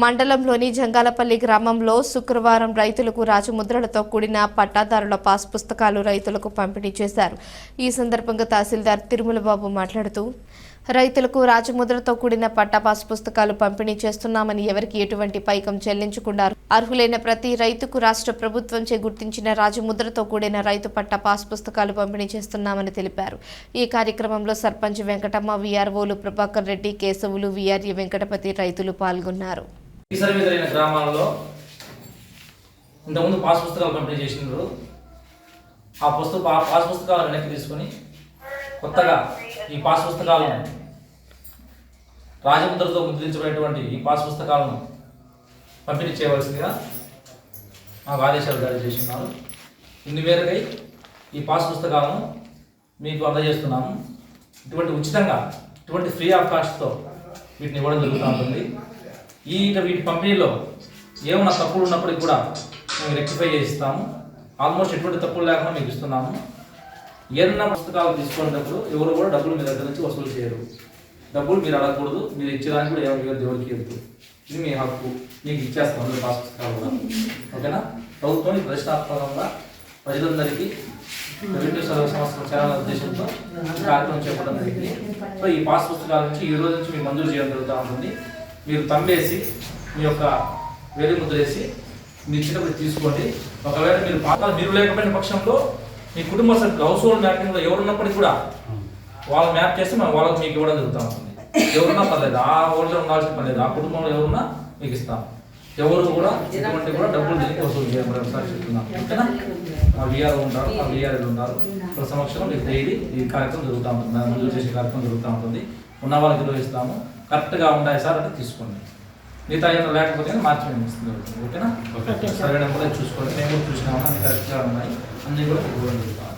మండలంలోని జంగాలపల్లి గ్రామంలో శుక్రవారం రైతులకు రాజముద్రలతో కూడిన పట్టాదారుల పాస్ పుస్తకాలు రైతులకు పంపిణీ చేశారు. ఈ సందర్భంగా తహసీల్దార్ తిరుమలబాబు మాట్లాడుతూ రైతులకు రాజముద్రతో కూడిన పట్టా పాస్ పుస్తకాలు పంపిణీ చేస్తున్నామని, ఎవరికి ఎటువంటి పైకం చెల్లించకుండా అర్హులైన ప్రతి రైతుకు రాష్ట్ర ప్రభుత్వంచే గుర్తించిన రాజముద్రతో కూడిన రైతు పట్టా పాస్ పుస్తకాలు పంపిణీ చేస్తున్నామని తెలిపారు. ఈ కార్యక్రమంలో సర్పంచ్ వెంకటమ్మ, వీఆర్ఓలు ప్రభాకర్ రెడ్డి, కేశవులు, వీఆర్ఏ వెంకటపతి రైతులు పాల్గొన్నారు. గ్రామాల్లో ఇంతకుముందు పాస్ పుస్తకాలు పంపిణీ చేసినారు. ఆ పాస్ పుస్తకాలను వెనక్కి తీసుకొని కొత్తగా ఈ పాస్ పుస్తకాలను రాజముద్రతో ముద్రించబడినటువంటి ఈ పాస్ పుస్తకాలను పంపిణీ చేయవలసిందిగా మాకు ఆదేశాలు జారీ చేస్తున్నారు. ఇన్ని మేరకై ఈ పాస్ పుస్తకాలను మీకు అందజేస్తున్నాము. ఇటువంటి ఉచితంగా, ఇటువంటి ఫ్రీ ఆఫ్ కాస్ట్తో వీటిని ఇవ్వడం జరుగుతూ ఉంటుంది. వీటి పంపిణీలో ఏమైనా తప్పులు ఉన్నప్పటికీ కూడా మేము రెక్టిఫై చేస్తాము. ఆల్మోస్ట్ ఎటువంటి తప్పులు లేకుండా మీకు ఇస్తున్నాము. ఏదైనా పుస్తకాలు తీసుకునేటప్పుడు ఎవరు కూడా డబ్బులు మీ దగ్గర నుంచి వసూలు చేయరు. డబ్బులు మీరు అడగకూడదు. మీరు ఇచ్చేదానికి కూడా ఎవరికి ఇవ్వదు. ఇది మీ హక్కు. మీకు ఇచ్చేస్తాం అందరూ పాస్ పుస్తకాలు కూడా. ఓకేనా? ప్రభుత్వం ప్రతిష్టాత్మకంగా ప్రజలందరికీ రెవెన్యూ సర్వీస్ సంస్థల ఛానల్ ఉద్దేశంతో కార్యక్రమం చేపట్టడం జరిగింది. సో ఈ పాస్ పుస్తకాల నుంచి ఈ రోజు నుంచి మీకు మంజూరు చేయడం జరుగుతూ ఉంటుంది. మీరు తంబేసి మీ యొక్క వేలి ముద్ర వేసి మీ ఇచ్చినప్పుడు తీసుకోండి. ఒకవేళ మీరు లేకపోయిన పక్షంలో మీ కుటుంబ సభ్యులు హౌస్ హోల్డ్ మ్యాపింగ్లో ఎవరున్నప్పటికీ కూడా వాళ్ళు మ్యాప్ చేస్తే వాళ్ళకి మీకు ఇవ్వడం జరుగుతూ ఉంటుంది. ఎవరున్నా పర్లేదు, ఆ ఊళ్ళో ఉండాల్సిన పర్లేదు, ఆ కుటుంబంలో ఎవరున్నా మీకు ఇస్తాం. ఎవరు కూడా ఎటువంటి కూడా డబ్బులు తిరిగి వసూలు చేయడం ఒకసారి చెప్తున్నాం. ఓకేనా? ఆ వీఆర్ ఉంటారు, ఆ వీఆర్ఎల్ ఉంటారు. ఇప్పుడు సమక్షంలో మీకు డైలీ ఈ కార్యక్రమం జరుగుతూ ఉంటుంది. మంజూరు చేసే కార్యక్రమం జరుగుతూ ఉంటుంది. ఉన్న వాళ్ళకి నిర్వహిస్తాము. కరెక్ట్గా ఉన్నాయి సార్ అంటే తీసుకోండి. మిగతా ఏమైనా లేకపోతే మార్చి మేము ఇస్తుంది. ఓకేనా? సరైన కూడా చూసుకోండి. మేము కూడా చూసినాము, అన్ని కరెక్ట్గా ఉన్నాయి, అన్నీ కూడా జరుగుతాం.